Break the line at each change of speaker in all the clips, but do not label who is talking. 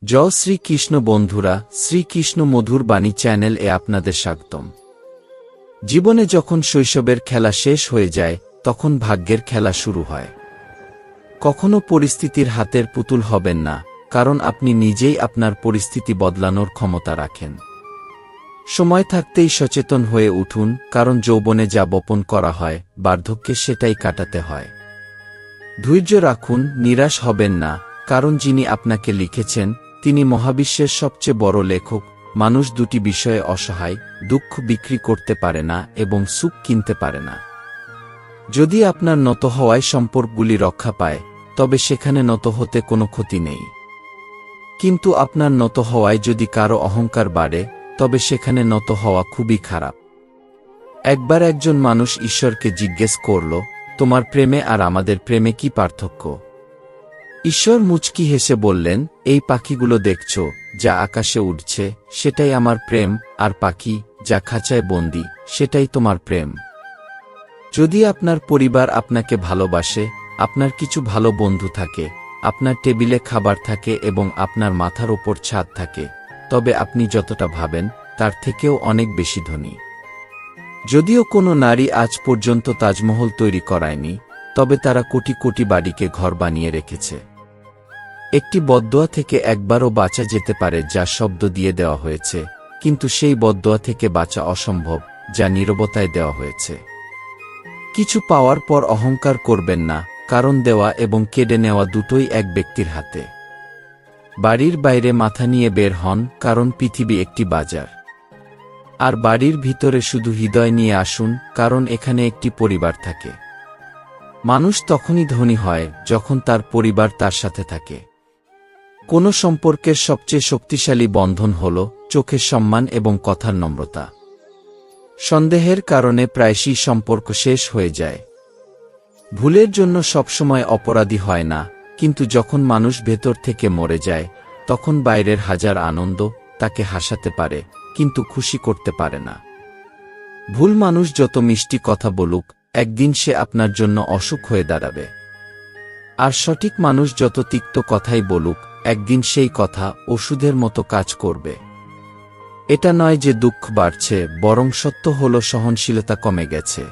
জয় শ্রীকৃষ্ণ বন্ধুরা, শ্রীকৃষ্ণ মধুর বাণী চ্যানেল এ আপনাদের স্বাগতম। জীবনে যখন শৈশবের খেলা শেষ হয়ে যায়, তখন ভাগ্যের খেলা শুরু হয়। কখনো পরিস্থিতির হাতের পুতুল হবেন না, কারণ আপনি নিজেই আপনার পরিস্থিতি বদলানোর ক্ষমতা রাখেন। সময় থাকতেই সচেতন হয়ে উঠুন, কারণ যৌবনে যা বপন করা হয়, বার্ধক্যে সেটাই কাটাতে হয়। ধৈর্য রাখুন, নিরাশ হবেন না, কারণ যিনি আপনাকে লিখেছেন তিনি মহাবিশ্বের সবচেয়ে বড় লেখক। মানুষ দুটি বিষয়ে অসহায়: দুঃখ বিক্রি করতে পারে না এবং সুখ কিনতে পারে না। যদি আপনার নত হওয়ায় সম্পর্কগুলি রক্ষা পায়, তবে সেখানে নত হতে কোনো ক্ষতি নেই। কিন্তু আপনার নত হওয়ায় যদি কারো অহংকার বাড়ে, তবে সেখানে নত হওয়া খুবই খারাপ। একবার একজন মানুষ ঈশ্বরকে জিজ্ঞেস করল, তোমার প্রেমে আর আমাদের প্রেমে কি পার্থক্য? ঈশ্বর মুচকি হেসে বললেন, এই পাখিগুলো দেখছো যা আকাশে উড়ছে, সেটাই আমার প্রেম, আর পাখি যা খাঁচায় বন্দী, সেটাই তোমার প্রেম। যদি আপনার পরিবার আপনাকে ভালোবাসে, আপনার কিছু ভালো বন্ধু থাকে, আপনার টেবিলে খাবার থাকে এবং আপনার মাথার ওপর ছাদ থাকে, তবে আপনি যতটা ভাবেন তার থেকেও অনেক বেশি ধনী। যদিও কোনো নারী আজ পর্যন্ত তাজমহল তৈরি করায়নি, তবে তারা কোটি কোটি বাড়িকে ঘর বানিয়ে রেখেছে। একটি বদদোয়া থেকে একবারও বাঁচা যেতে পারে যা শব্দ দিয়ে দেওয়া হয়েছে, কিন্তু সেই বদদোয়া থেকে বাঁচা অসম্ভব যা নীরবতায় দেওয়া হয়েছে। কিছু পাওয়ার পর অহংকার করবেন না, কারণ দেওয়া এবং কেড়ে নেওয়া দুটোই এক ব্যক্তির হাতে। বাড়ির বাইরে মাথা নিয়ে বের হন, কারণ পৃথিবী একটি বাজার। আর বাড়ির ভিতরে শুধু হৃদয় নিয়ে আসুন, কারণ এখানে একটি পরিবার থাকে। মানুষ তখনই ধনী হয় যখন তার পরিবার তার সাথে থাকে। কোনো সম্পর্কের সবচেয়ে শক্তিশালী বন্ধন হল চোখের সম্মান এবং কথার নম্রতা। সন্দেহের কারণে প্রায়শই সম্পর্ক শেষ হয়ে যায়। ভুলের জন্য সবসময় অপরাধী হয় না, কিন্তু যখন মানুষ ভেতর থেকে মরে যায়, তখন বাইরের হাজার আনন্দ তাকে হাসাতে পারে, কিন্তু খুশি করতে পারে না। ভুল মানুষ যত মিষ্টি কথা বলুক, একদিন সে আপনার জন্য অসুখ হয়ে দাঁড়াবে। আর সঠিক মানুষ যত তিক্ত কথাই বলুক, একদিন সেই কথা ওষুধের মতো কাজ করবে। এটা নয় যে দুঃখ বাড়ছে, বরং সত্য হল সহনশীলতা কমে গেছে।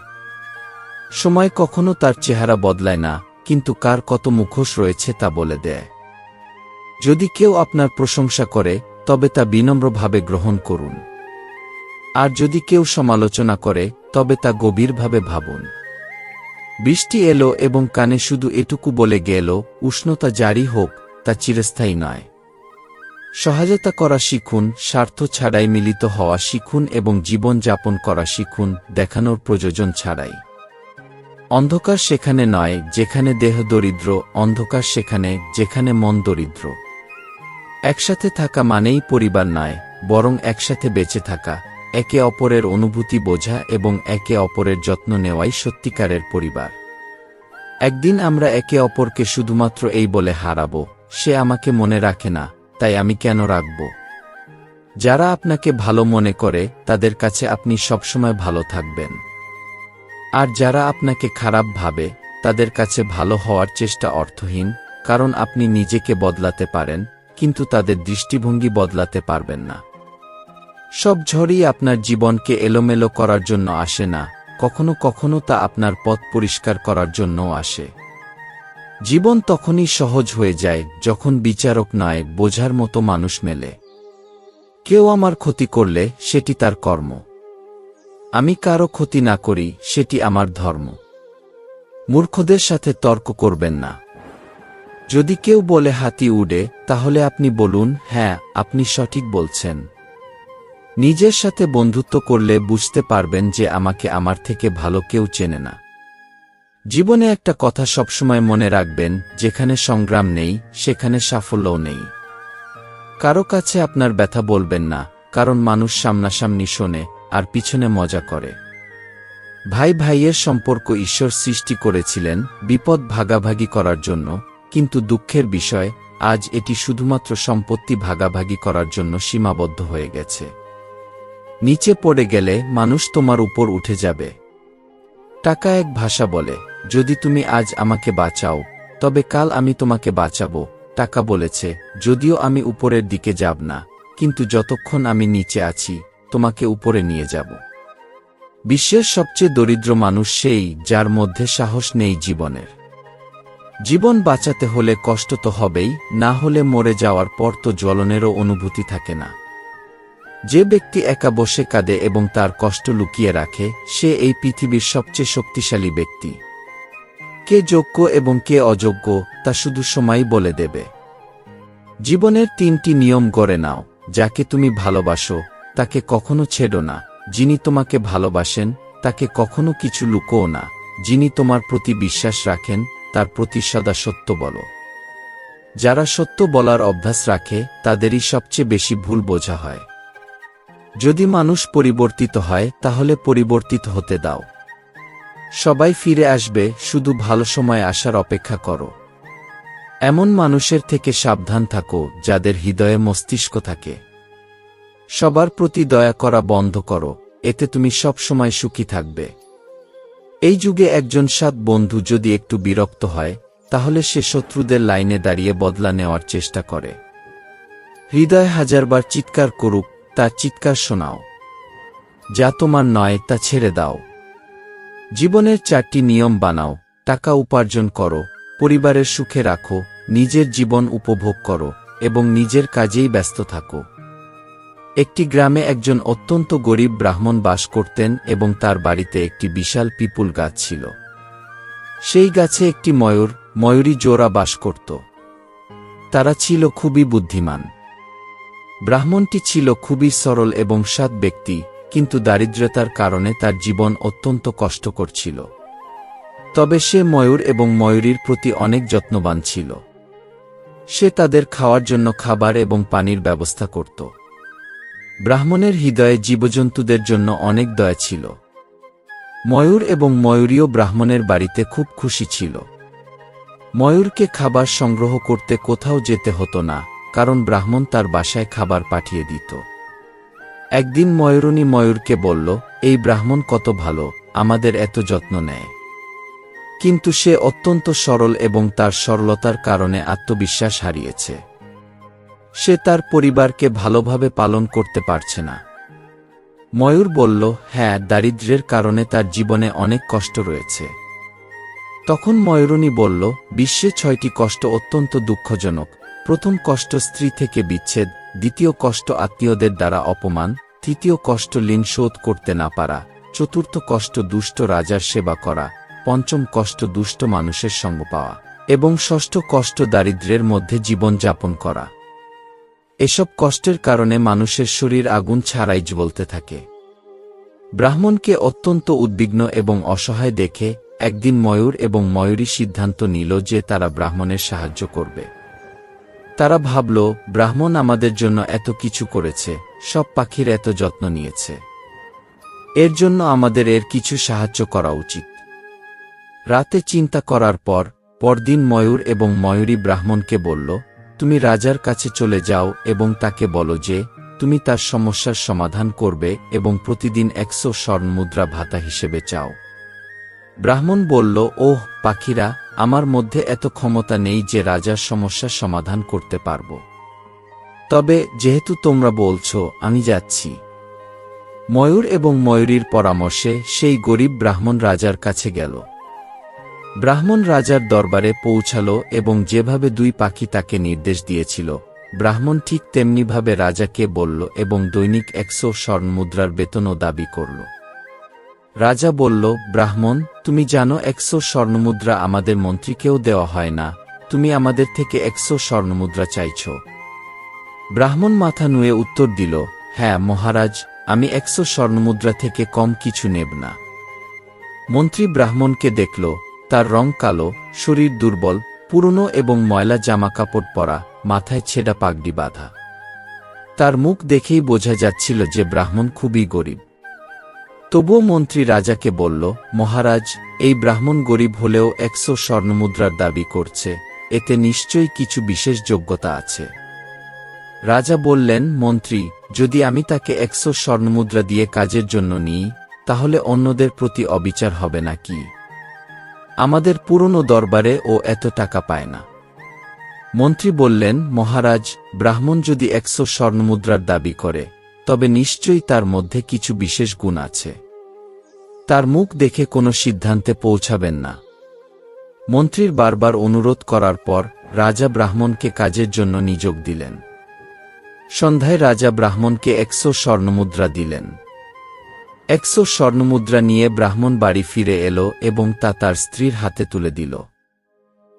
সময় কখনো তার চেহারা বদলায় না, কিন্তু কার কত মুখোশ রয়েছে তা বলে দেয়। যদি কেউ আপনার প্রশংসা করে, তবে তা বিনম্রভাবে গ্রহণ করুন। আর যদি কেউ সমালোচনা করে, তবে তা গভীরভাবে ভাবুন। বৃষ্টি এলো এবং কানে শুধু এটুকু বলে গেল, উষ্ণতা জারি হোক, তা চিরস্থায়ী নয়। সহায়তা করা শিখুন, স্বার্থ ছাড়াই মিলিত হওয়া শিখুন এবং জীবন যাপন করা শিখুন, দেখানোর প্রয়োজন ছাড়াই। অন্ধকার সেখানে নয় যেখানে দেহ দরিদ্র, অন্ধকার সেখানে যেখানে মন দরিদ্র। একসাথে থাকা মানেই পরিবার নয়, বরং একসাথে বেঁচে থাকা, একে অপরের অনুভূতি বোঝা এবং একে অপরের যত্ন নেওয়াই সত্যিকারের পরিবার। একদিন আমরা একে অপরকে শুধুমাত্র এই বলে হারাবো, সে আমাকে মনে রাখে না, তাই আমি কেন রাখব? যারা আপনাকে ভালো মনে করে, তাদের কাছে আপনি সবসময় ভালো থাকবেন। আর যারা আপনাকে খারাপ ভাবে, তাদের কাছে ভালো হওয়ার চেষ্টা অর্থহীন, কারণ আপনি নিজেকে বদলাতে পারেন, কিন্তু তাদের দৃষ্টিভঙ্গি বদলাতে পারবেন না। সব ঝড়ই আপনার জীবনকে এলোমেলো করার জন্য আসে না, কখনো কখনো তা আপনার পথ পরিষ্কার করার জন্যও আসে। জীবন তখনই সহজ হয়ে যায় যখন বিচারক নয়, বোঝার মতো মানুষ মেলে। কেউ আমার ক্ষতি করলে সেটি তার কর্ম। আমি কারো ক্ষতি না করি, সেটি আমার ধর্ম। মূর্খদের সাথে তর্ক করবেন না। যদি কেউ বলে হাতি উড়ে, তাহলে আপনি বলুন, হ্যাঁ, আপনি সঠিক বলছেন। নিজের সাথে বন্ধুত্ব করলে বুঝতে পারবেন যে আমাকে আমার থেকে ভালো কেউ চেনে না। জীবনে একটা কথা সবসময় মনে রাখবেন, যেখানে সংগ্রাম নেই, সেখানে সাফল্যও নেই। কারো কাছে আপনার ব্যথা বলবেন না, কারণ মানুষ সামনাসামনি শোনে আর পিছনে মজা করে। ভাই ভাইয়ের সম্পর্ক ঈশ্বর সৃষ্টি করেছিলেন বিপদ ভাগাভাগি করার জন্য, কিন্তু দুঃখের বিষয়, আজ এটি শুধুমাত্র সম্পত্তি ভাগাভাগি করার জন্য সীমাবদ্ধ হয়ে গেছে। নিচে পড়ে গেলে মানুষ তোমার উপর উঠে যাবে। টাকা এক ভাষা বলে, যদি তুমি আজ আমাকে বাঁচাও, তবে কাল আমি তোমাকে বাঁচাবো, টাকা বলেছে, যদিও আমি উপরের দিকে যাব না, কিন্তু যতক্ষণ আমি নিচে আছি তোমাকে উপরে নিয়ে যাব। বিশ্বের সবচেয়ে দরিদ্র মানুষ সেই যার মধ্যে সাহস নেই জীবনের। জীবন বাঁচাতে হলে কষ্ট তো হবেই, না হলে মরে যাওয়ার পর তো জ্বলনেরও অনুভূতি থাকে না। যে ব্যক্তি একা বসে কাঁদে এবং তার কষ্ট লুকিয়ে রাখে, সে এই পৃথিবীর সবচেয়ে শক্তিশালী ব্যক্তি। কে যোগ্য এবং কে অযোগ্য তা শুধু সময়ই বলে দেবে। জীবনের 3টি নিয়ম গড়ে নাও। যাকে তুমি ভালোবাসো তাকে কখনো ছেড়ো না, যিনি তোমাকে ভালোবাসেন তাকে কখনো কিছু লুকোও না, যিনি তোমার প্রতি বিশ্বাস রাখেন তার প্রতি সদা সত্য বলো। যারা সত্য বলার অভ্যাস রাখে তাদেরই সবচেয়ে বেশি ভুল বোঝা হয়। যদি মানুষ পরিবর্তিত হয় তাহলে পরিবর্তিত হতে দাও। সবাই ফিরে আসবে, শুধু ভালো সময় আসার অপেক্ষা করো। এমন মানুষের থেকে সাবধান থাকো যাদের হৃদয়ে মস্তিষ্ক থাকে। সবার প্রতি দয়া করা বন্ধ করো, এতে তুমি সব সময় সুখী থাকবে। এই যুগে একজন সৎ বন্ধু যদি একটু বিরক্ত হয় তাহলে সে শত্রুদের লাইনে দাঁড়িয়ে বদলা নেওয়ার চেষ্টা করে। হৃদয় হাজারবার চিৎকার করুক, তার চিৎকার শোনাও। যা তোমার নয় তা ছেড়ে দাও। জীবনের 4টি নিয়ম বানাও। টাকা উপার্জন করো, পরিবারের সুখে রাখো, নিজের জীবন উপভোগ করো এবং নিজের কাজেই ব্যস্ত থাকো। একটি গ্রামে একজন অত্যন্ত গরিব ব্রাহ্মণ বাস করতেন এবং তার বাড়িতে একটি বিশাল পিপুল গাছ ছিল। সেই গাছে একটি ময়ূরী জোড়া বাস করত। তারা ছিল খুবই বুদ্ধিমান। ব্রাহ্মণটি ছিল খুবই সরল এবং সৎ ব্যক্তি, কিন্তু দারিদ্র্যতার কারণে তার জীবন অত্যন্ত কষ্টকর ছিল। তবে সে ময়ূর এবং ময়ূরীর প্রতি অনেক যত্নবান ছিল। সে তাদের খাওয়ার জন্য খাবার এবং পানির ব্যবস্থা করত। ব্রাহ্মণের হৃদয়ে জীবজন্তুদের জন্য অনেক দয়া ছিল। ময়ূর এবং ময়ূরীও ব্রাহ্মণের বাড়িতে খুব খুশি ছিল। ময়ূরকে খাবার সংগ্রহ করতে কোথাও যেতে হতো না, কারণ ব্রাহ্মণ তার বাসায় খাবার পাঠিয়ে দিত। একদিন ময়ূরনী ময়ূরকে বলল, এই ব্রাহ্মণ কত ভালো, আমাদের এত যত্ন নেয়। কিন্তু সে অত্যন্ত সরল এবং তার সরলতার কারণে আত্মবিশ্বাস হারিয়েছে। সে তার পরিবারকে ভালোভাবে পালন করতে পারছে না। ময়ূর বলল, হ্যাঁ, দারিদ্র্যের কারণে তার জীবনে অনেক কষ্ট রয়েছে। তখন ময়ূরনী বলল, বিশ্বে 6টি কষ্ট অত্যন্ত দুঃখজনক। প্রথম কষ্ট স্ত্রী থেকে বিচ্ছেদ, দ্বিতীয় কষ্ট আত্মীয়দের দ্বারা অপমান, তৃতীয় কষ্ট ঋণ শোধ করতে না পারা, চতুর্থ কষ্ট দুষ্ট রাজার সেবা করা, পঞ্চম কষ্ট দুষ্ট মানুষের সঙ্গ পাওয়া এবং ষষ্ঠ কষ্ট দারিদ্র্যের মধ্যে জীবন যাপন করা। এসব কষ্টের কারণে মানুষের শরীর আগুন ছাড়াই জ্বলতে থাকে। ব্রাহ্মণকে অত্যন্ত উদ্বিগ্ন এবং অসহায় দেখে একদিন ময়ূর এবং ময়ূরী সিদ্ধান্ত নিল যে তারা ব্রাহ্মণের সাহায্য করবে। তারা ভাবল, ব্রাহ্মণ আমাদের জন্য এত কিছু করেছে, সব পাখির এত যত্ন নিয়েছে, এর জন্য আমাদের এর কিছু সাহায্য করা উচিত। রাতে চিন্তা করার পর পরদিন ময়ূর এবং ময়ূরী ব্রাহ্মণকে বলল, তুমি রাজার কাছে চলে যাও এবং তাকে বলো যে তুমি তার সমস্যার সমাধান করবে এবং প্রতিদিন 100 স্বর্ণমুদ্রা ভাতা হিসেবে চাও। ব্রাহ্মণ বলল, ওহ পাখিরা, আমার মধ্যে এত ক্ষমতা নেই যে রাজার সমস্যার সমাধান করতে পারব। তবে যেহেতু তোমরা বলছো, আমি যাচ্ছি। ময়ূর এবং ময়ূরীর পরামর্শে সেই গরিব ব্রাহ্মণ রাজার কাছে গেল। ব্রাহ্মণ রাজার দরবারে পৌঁছাল এবং যেভাবে 2 পাখি তাকে নির্দেশ দিয়েছিল, ব্রাহ্মণ ঠিক তেমনিভাবে রাজাকে বলল এবং দৈনিক 100 স্বর্ণমুদ্রার বেতনও দাবি করল। রাজা বলল, ব্রাহ্মণ, তুমি জানো 100 স্বর্ণমুদ্রা আমাদের মন্ত্রীকেও দেওয়া হয় না, তুমি আমাদের থেকে 100 স্বর্ণমুদ্রা চাইছ। ব্রাহ্মণ মাথা নুয়ে উত্তর দিল, হ্যাঁ মহারাজ, আমি 100 স্বর্ণমুদ্রা থেকে কম কিছু নেব না। মন্ত্রী ব্রাহ্মণকে দেখল, তার রং কালো, শরীর দুর্বল, পুরনো এবং ময়লা জামাকাপড় পরা, মাথায় ছেঁড়া পাগড়ি বাঁধা। তার মুখ দেখেই বোঝা যাচ্ছিল যে ব্রাহ্মণ খুবই গরিব। তবুও মন্ত্রী রাজাকে বলল, মহারাজ, এই ব্রাহ্মণ গরিব হলেও 100 স্বর্ণমুদ্রার দাবি করছে, এতে নিশ্চয়ই কিছু বিশেষ যোগ্যতা আছে। রাজা বললেন, মন্ত্রী, যদি আমি তাকে 100 স্বর্ণমুদ্রা দিয়ে কাজের জন্য নিই, তাহলে অন্যদের প্রতি অবিচার হবে না কি? আমাদের পুরনো দরবারে ও এত টাকা পায় না। মন্ত্রী বললেন, মহারাজ, ব্রাহ্মণ যদি 100 স্বর্ণমুদ্রার দাবি করে তবে নিশ্চয়ই তার মধ্যে কিছু বিশেষ গুণ আছে। তার মুখ দেখে কোনো সিদ্ধান্তে পৌঁছাবেন না। মন্ত্রীর বারবার অনুরোধ করার পর রাজা ব্রাহ্মণকে কাজের জন্য নিযোগ দিলেন। সন্ধ্যায় রাজা ব্রাহ্মণকে 100 স্বর্ণমুদ্রা দিলেন। 100 স্বর্ণমুদ্রা নিয়ে ব্রাহ্মণ বাড়ি ফিরে এলো এবং তা তার স্ত্রীর হাতে তুলে দিল।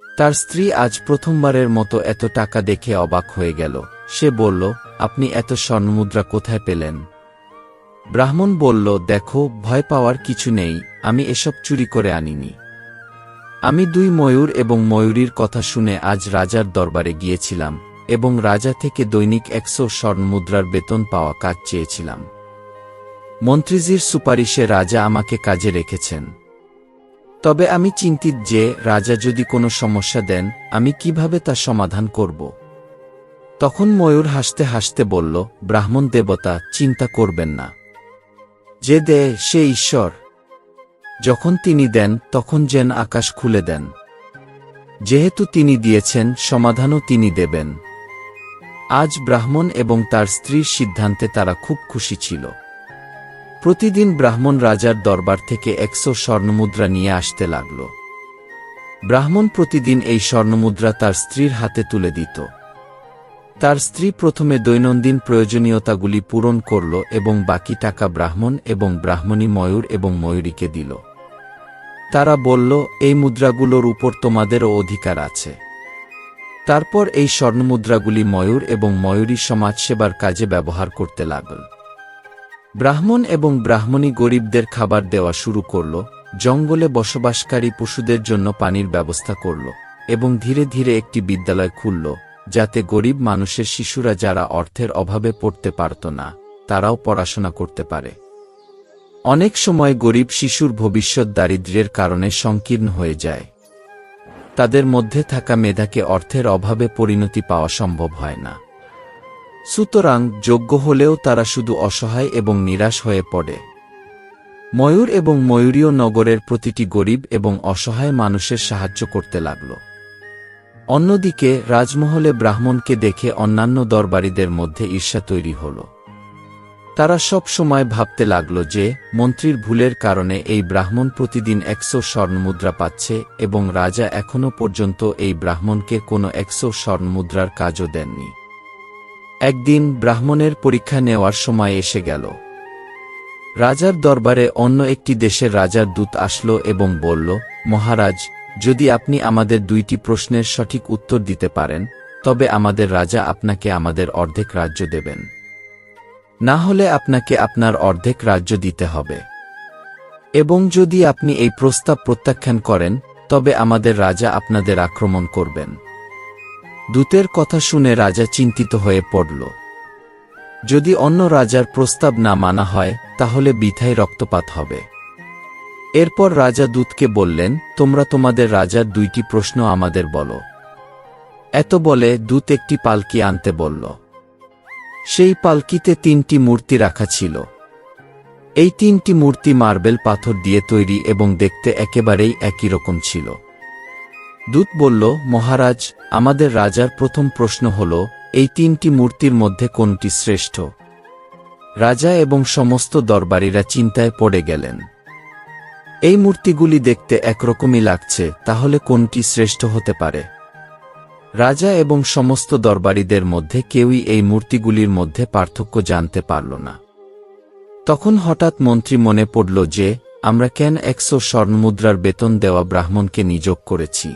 তার স্ত্রী আজ প্রথমবারের মতো এত টাকা দেখে অবাক হয়ে গেল। সে বলল, আপনি এত স্বর্ণমুদ্রা কোথায় পেলেন? ব্রাহ্মণ বলল, দেখো, ভয় পাওয়ার কিছু নেই, আমি এসব চুরি করে আনিনি। আমি 2 ময়ূর এবং ময়ূরীর কথা শুনে আজ রাজার দরবারে গিয়েছিলাম এবং রাজা থেকে দৈনিক 100 স্বর্ণমুদ্রার বেতন পাওয়া কাজ চেয়েছিলাম। মন্ত্রীজির সুপারিশে রাজা আমাকে কাজে রেখেছেন। তবে আমি চিন্তিত যে রাজা যদি কোনো সমস্যা দেন আমি কিভাবে তা সমাধান করব। তখন ময়ূর হাসতে হাসতে বলল, ব্রাহ্মণ দেবতা, চিন্তা করবেন না। যে দেয় সে ঈশ্বর। যখন তিনি দেন তখন যেন আকাশ খুলে দেন। যেহেতু তিনি দিয়েছেন, সমাধানও তিনি দেবেন। আজ ব্রাহ্মণ এবং তার স্ত্রীর সিদ্ধান্তে তারা খুব খুশি ছিল। প্রতিদিন ব্রাহ্মণ রাজার দরবার থেকে 100 স্বর্ণমুদ্রা নিয়ে আসতে লাগল। ব্রাহ্মণ প্রতিদিন এই স্বর্ণমুদ্রা তার স্ত্রীর হাতে তুলে দিত। তার স্ত্রী প্রথমে দৈনন্দিন প্রয়োজনীয়তাগুলি পূরণ করল এবং বাকি টাকা ব্রাহ্মণ এবং ব্রাহ্মণী ময়ূর এবং ময়ূরীকে দিল। তারা বলল, এই মুদ্রাগুলোর উপর তোমাদেরও অধিকার আছে। তারপর এই স্বর্ণমুদ্রাগুলি ময়ূর এবং ময়ূরী সমাজসেবার কাজে ব্যবহার করতে লাগল। ব্রাহ্মণ এবং ব্রাহ্মণী গরিবদের খাবার দেওয়া শুরু করল, জঙ্গলে বসবাসকারী পশুদের জন্য পানির ব্যবস্থা করল এবং ধীরে ধীরে একটি বিদ্যালয় খুলল, যাতে গরিব মানুষের শিশুরা যারা অর্থের অভাবে পড়তে পারত না তারাও পড়াশোনা করতে পারে। অনেক সময় গরিব শিশুর ভবিষ্যৎ দারিদ্র্যের কারণে সংকীর্ণ হয়ে যায়। তাদের মধ্যে থাকা মেধাকে অর্থের অভাবে পরিণতি পাওয়া সম্ভব হয় না। সুতরাং যোগ্য হলেও তারা শুধু অসহায় এবং নিরাশ হয়ে পড়ে। ময়ূর এবং ময়ূরীয় নগরের প্রতিটি গরিব এবং অসহায় মানুষের সাহায্য করতে লাগল। অন্যদিকে রাজমহলে ব্রাহ্মণকে দেখে অন্যান্য দরবারীদের মধ্যে ঈর্ষা তৈরি হল। তারা সব সময় ভাবতে লাগল যে মন্ত্রীর ভুলের কারণে এই ব্রাহ্মণ প্রতিদিন 100 স্বর্ণমুদ্রা পাচ্ছে এবং রাজা এখনও পর্যন্ত এই ব্রাহ্মণকে কোনো 100 স্বর্ণমুদ্রার কাজও দেননি। একদিন ব্রাহ্মণের পরীক্ষা নেওয়ার সময় এসে গেল। রাজার দরবারে অন্য একটি দেশের রাজার দূত আসলো এবং বলল, মহারাজ, যদি আপনি আমাদের 2টি প্রশ্নের সঠিক উত্তর দিতে পারেন তবে আমাদের রাজা আপনাকে আমাদের অর্ধেক রাজ্য দেবেন। না হলে আপনাকে আপনার অর্ধেক রাজ্য দিতে হবে। এবং যদি আপনি এই প্রস্তাব প্রত্যাখ্যান করেন তবে আমাদের রাজা আপনাদের আক্রমণ করবেন। দূতের কথা শুনে রাজা চিন্তিত হয়ে পড়ল। যদি অন্য রাজার প্রস্তাব না মানা হয় তাহলে বৃথায় রক্তপাত হবে। এরপর রাজা দূতকে বললেন, তোমরা তোমাদের রাজার 2টি প্রশ্ন আমাদের বলো। এত বলে দূত একটি পালকি আনতে বলল। সেই পালকিতে 3টি মূর্তি রাখা ছিল। এই 3টি মূর্তি মার্বেল পাথর দিয়ে তৈরি এবং দেখতে একেবারেই একই রকম ছিল। দূত বলল, মহারাজ, আমাদের রাজার প্রথম প্রশ্ন হল, এই 3টি মূর্তির মধ্যে কোনটি শ্রেষ্ঠ? রাজা এবং সমস্ত দরবারীরা চিন্তায় পড়ে গেলেন। এই মূর্তিগুলি দেখতে একরকমই লাগছে, তাহলে কোনটি শ্রেষ্ঠ হতে পারে? রাজা এবং সমস্ত দরবারীদের মধ্যে কেউই এই মূর্তিগুলির মধ্যে পার্থক্য জানতে পারল না। তখন হঠাৎ মন্ত্রী মনে পড়ল যে আমরা কেন 100 স্বর্ণমুদ্রার বেতন দেওয়া ব্রাহ্মণকে নিযোগ করেছি।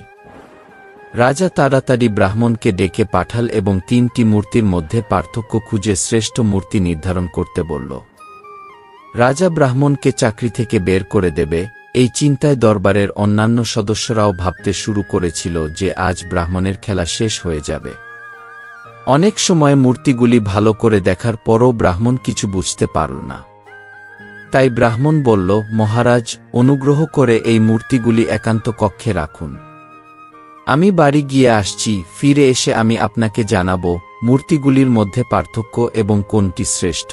রাজা তাড়াতাড়ি ব্রাহ্মণকে ডেকে পাঠাল এবং 3টি মূর্তির মধ্যে পার্থক্য খুঁজে শ্রেষ্ঠ মূর্তি নির্ধারণ করতে বলল। রাজা ব্রাহ্মণকে চাকরি থেকে বের করে দেবে এই চিন্তায় দরবারের অন্যান্য সদস্যরাও ভাবতে শুরু করেছিল যে আজ ব্রাহ্মণের খেলা শেষ হয়ে যাবে। অনেক সময় মূর্তিগুলি ভালো করে দেখার পরও ব্রাহ্মণ কিছু বুঝতে পারল না। তাই ব্রাহ্মণ বলল, মহারাজ, অনুগ্রহ করে এই মূর্তিগুলি একান্ত কক্ষে রাখুন। আমি বাড়ি গিয়ে আসছি, ফিরে এসে আমি আপনাকে জানাব মূর্তিগুলির মধ্যে পার্থক্য এবং কোনটি শ্রেষ্ঠ।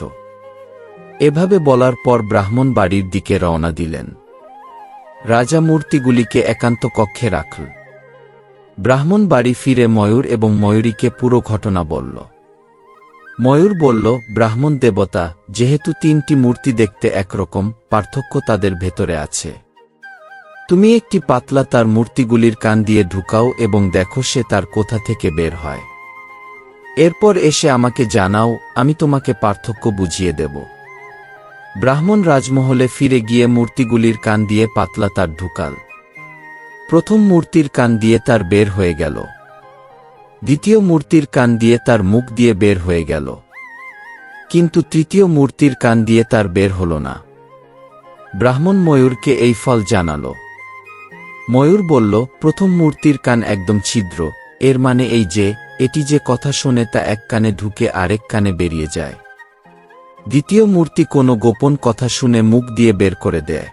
এভাবে বলার পর ব্রাহ্মণ বাড়ির দিকে রওনা দিলেন। রাজা মূর্তিগুলিকে একান্ত কক্ষে রাখল। ব্রাহ্মণ বাড়ি ফিরে ময়ূর এবং ময়ূরীকে পুরো ঘটনা বলল। ময়ূর বলল, ব্রাহ্মণ দেবতা, যেহেতু তিনটি মূর্তি দেখতে একরকম, পার্থক্য তাদের ভেতরে আছে। তুমি একটি পাতলা তার মূর্তিগুলির কান দিয়ে ঢুকাও এবং দেখো সে তার কোথা থেকে বের হয়। এরপর এসে আমাকে জানাও, আমি তোমাকে পার্থক্য বুঝিয়ে দেব। ব্রাহ্মণ রাজমহলে ফিরে গিয়ে মূর্তিগুলির কান দিয়ে পাতলা তার ঢুকাল। প্রথম মূর্তির কান দিয়ে তার বের হয়ে গেল। দ্বিতীয় মূর্তির কান দিয়ে তার মুখ দিয়ে বের হয়ে গেল, কিন্তু তৃতীয় মূর্তির কান দিয়ে তার বের হল না। ব্রাহ্মণ ময়ূরকে এই ফল জানাল। ময়ূর বলল, প্রথম মূর্তির কান একদম ছিদ্র, এর মানে এই যে এটি যে কথা শোনে তা এক কানে ঢুকে আরেক কানে বেরিয়ে যায়। দ্বিতীয় মূর্তি কোনো গোপন কথা শুনে মুখ দিয়ে বের করে দেয়,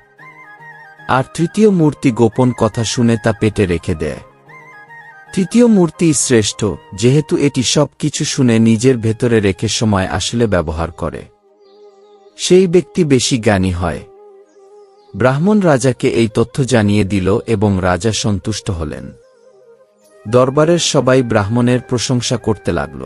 আর তৃতীয় মূর্তি গোপন কথা শুনে তা পেটে রেখে দেয়। তৃতীয় মূর্তি শ্রেষ্ঠ, যেহেতু এটি সব কিছু শুনে নিজের ভেতরে রেখে সময় আসলে ব্যবহার করে। সেই ব্যক্তি বেশি জ্ঞানী হয়। ব্রাহ্মণ রাজাকে এই তথ্য জানিয়ে দিল এবং রাজা সন্তুষ্ট হলেন। দরবারের সবাই ব্রাহ্মণের প্রশংসা করতে লাগল।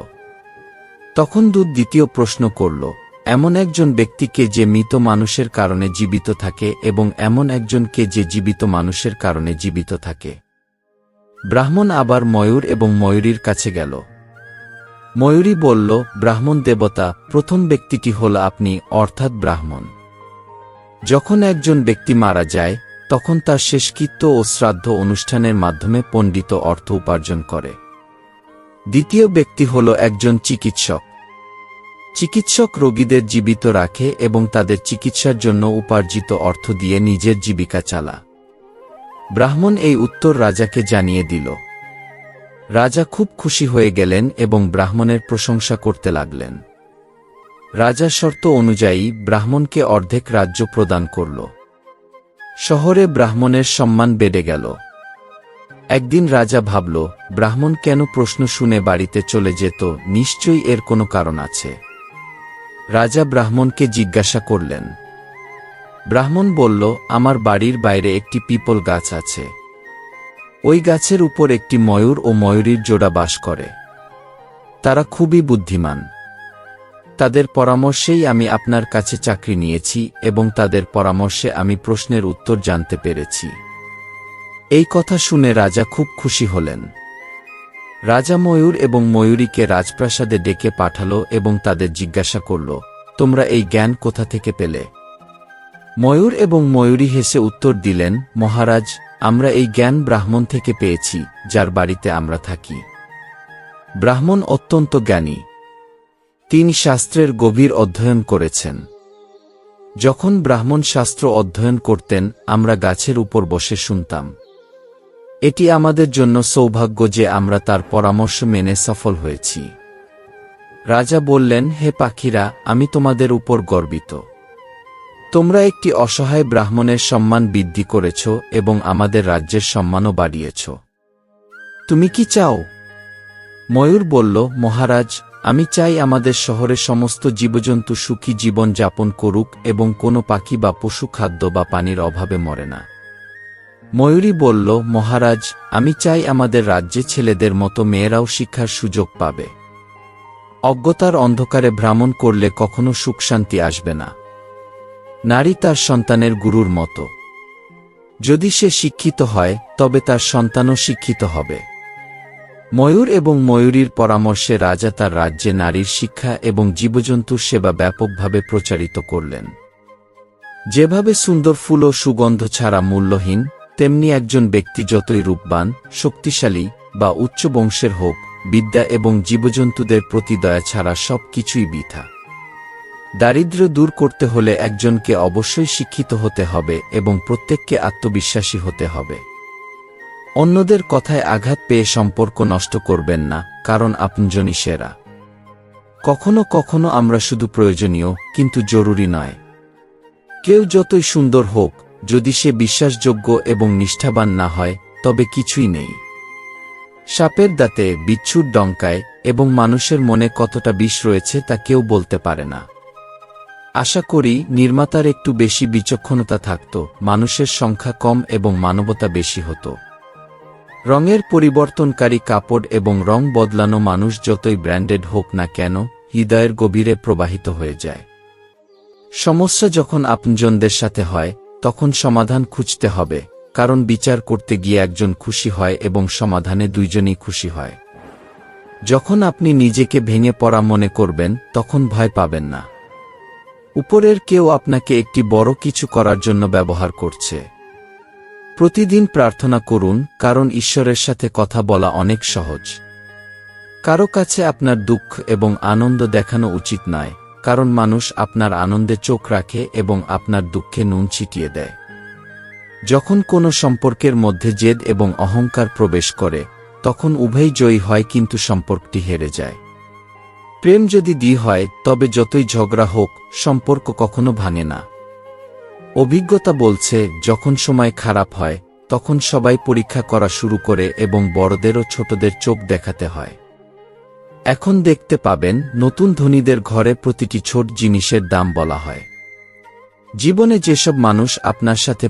তখন দূত দ্বিতীয় প্রশ্ন করল, এমন একজন ব্যক্তিকে যে মৃত মানুষের কারণে জীবিত থাকে এবং এমন একজনকে যে জীবিত মানুষের কারণে জীবিত থাকে। ব্রাহ্মণ আবার ময়ূর এবং ময়ূরীর কাছে গেল। ময়ূরী বলল, ব্রাহ্মণ দেবতা, প্রথম ব্যক্তিটি হল আপনি, অর্থাৎ ব্রাহ্মণ। যখন একজন ব্যক্তি মারা যায় তখন তার শেষকৃত্য ও শ্রাদ্ধ অনুষ্ঠানের মাধ্যমে পণ্ডিত অর্থ উপার্জন করে। দ্বিতীয় ব্যক্তি হল একজন চিকিৎসক। চিকিৎসক রোগীদের জীবিত রাখে এবং তাদের চিকিৎসার জন্য উপার্জিত অর্থ দিয়ে নিজের জীবিকা চালা। ব্রাহ্মণ এই উত্তর রাজাকে জানিয়ে দিল। রাজা খুব খুশি হয়ে গেলেন এবং ব্রাহ্মণের প্রশংসা করতে লাগলেন। রাজা শর্ত অনুযায়ী ব্রাহ্মণকে অর্ধেক রাজ্য প্রদান করল। শহরে ব্রাহ্মণের সম্মান বেড়ে গেল। একদিন রাজা ভাবল, ব্রাহ্মণ কেন প্রশ্ন শুনে বাড়িতে চলে যেত, নিশ্চয়ই এর কোনো কারণ আছে। রাজা ব্রাহ্মণকে জিজ্ঞাসা করলেন। ব্রাহ্মণ বলল, আমার বাড়ির বাইরে একটি পিপল গাছ আছে। ওই গাছের উপর একটি ময়ূর ও ময়ূরীর জোড়া বাস করে। তারা খুবই বুদ্ধিমান। তাদের পরামর্শেই আমি আপনার কাছে চাকরি নিয়েছি এবং তাদের পরামর্শে আমি প্রশ্নের উত্তর জানতে পেরেছি। এই কথা শুনে রাজা খুব খুশি হলেন। রাজা ময়ূর এবং ময়ূরীকে রাজপ্রাসাদে ডেকে পাঠালো এবং তাদের জিজ্ঞাসা করল, তোমরা এই জ্ঞান কোথা থেকে পেলে? ময়ূর এবং ময়ূরী হেসে উত্তর দিলেন, মহারাজ, আমরা এই জ্ঞান ব্রাহ্মণ থেকে পেয়েছি, যার বাড়িতে আমরা থাকি। ব্রাহ্মণ অত্যন্ত জ্ঞানী। তিনি শাস্ত্রের গভীর অধ্যয়ন করেছেন। যখন ব্রাহ্মণ শাস্ত্র অধ্যয়ন করতেন আমরা গাছের উপর বসে শুনতাম। এটি আমাদের জন্য সৌভাগ্য যে আমরা তার পরামর্শ মেনে সফল হয়েছি। রাজা বললেন, হে পাখিরা, আমি তোমাদের উপর গর্বিত। তোমরা একটি অসহায় ব্রাহ্মণের সম্মান বৃদ্ধি করেছ এবং আমাদের রাজ্যের সম্মানও বাড়িয়েছ। তুমি কি চাও? ময়ূর বলল, মহারাজ, আমি চাই আমাদের শহরের সমস্ত জীবজন্তু সুখী জীবন যাপন করুক এবং কোনো পাখি বা পশু খাদ্য বা পানির অভাবে মরে না। ময়ূরী বলল, মহারাজ, আমি চাই আমাদের রাজ্যে ছেলেদের মতো মেয়েরাও শিক্ষার সুযোগ পাবে। অজ্ঞতার অন্ধকারে ভ্রমণ করলে কখনো সুখ শান্তি আসবে না। নারী তার সন্তানের গুরুর মতো। যদি সে শিক্ষিত হয় তবে তার সন্তানও শিক্ষিত হবে। ময়ূর এবং ময়ূরীর পরামর্শে রাজা তার রাজ্যে নারীর শিক্ষা এবং জীবজন্তুর সেবা ব্যাপকভাবে প্রচারিত করলেন। যেভাবে সুন্দর ফুল ও সুগন্ধ ছাড়া মূল্যহীন, তেমনি একজন ব্যক্তি যতই রূপবান, শক্তিশালী বা উচ্চ বংশের হোক, বিদ্যা এবং জীবজন্তুদের প্রতি দয়া ছাড়া সব কিছুই বৃথা। দারিদ্র্য দূর করতে হলে একজনকে অবশ্যই শিক্ষিত হতে হবে এবং প্রত্যেককে আত্মবিশ্বাসী হতে হবে। অন্যদের কথায় আঘাত পেয়ে সম্পর্ক নষ্ট করবেন না, কারণ আপনজনই সেরা। কখনো কখনো আমরা শুধু প্রয়োজনীয়, কিন্তু জরুরি নয়। কেউ যতই সুন্দর হোক, যদি সে বিশ্বাসযোগ্য এবং নিষ্ঠাবান না হয় তবে কিছুই নেই। সাপের দাঁতে, বিচ্ছুর ডঙ্কায় এবং মানুষের মনে কতটা বিষ রয়েছে তা কেউ বলতে পারে না। আশা করি নির্মাতার একটু বেশি বিচক্ষণতা থাকত, মানুষের সংখ্যা কম এবং মানবতা বেশি হতো। রঙের পরিবর্তনকারী কাপড় এবং রং বদলানো মানুষ যতই ব্র্যান্ডেড হোক না কেন হৃদয়ের গভীরে প্রবাহিত হয়ে যায়। সমস্যা যখন আপনজনদের সাথে হয় তখন সমাধান খুঁজতে হবে, কারণ বিচার করতে গিয়ে একজন খুশি হয় এবং সমাধানে দুইজনই খুশি হয়। যখন আপনি নিজেকে ভেঙে পড়া মনে করবেন তখন ভয় পাবেন না। উপরের কেউ আপনাকে একটি বড় কিছু করার জন্য ব্যবহার করছে। প্রতিদিন প্রার্থনা করুন, কারণ ঈশ্বরের সাথে কথা বলা অনেক সহজ। কারো কাছে আপনার দুঃখ এবং আনন্দ দেখানো উচিত নয়, কারণ মানুষ আপনার আনন্দে চোখ রাখে এবং আপনার দুঃখে নুন ছিটিয়ে দেয়। যখন কোনো সম্পর্কের মধ্যে জেদ এবং অহংকার প্রবেশ করে তখন উভয়ই জয়ী হয়, কিন্তু সম্পর্কটি হেরে যায়। প্রেম যদি হয় তবে যতই ঝগড়া হোক সম্পর্ক কখনো ভাঙে না। অভিজ্ঞতা বলছে যখন সময় খারাপ হয় তখন সবাই পরীক্ষা করা শুরু করে এবং বড়দেরও ছোটদের চোখ দেখাতে হয়। এখন দেখতে পাবেন নতুন ধনীদের ঘরে প্রতিটি ছোট জিনিসের দাম বলা হয়। জীবনে যেসব মানুষ আপনার সাথে